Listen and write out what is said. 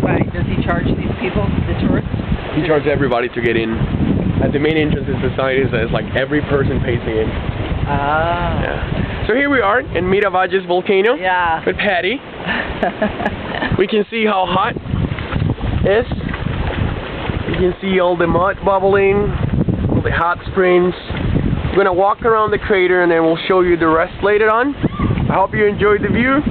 Why? Does he charge these people, the tourists? He charges everybody to get in. At the main entrance is the sign is like every person pays to get in. Ah. Yeah. So here we are in Miravalles Volcano. Yeah. With Patty. We can see how hot it is. You can see all the mud bubbling, all the hot springs. We're gonna walk around the crater and then we'll show you the rest later on. I hope you enjoyed the view.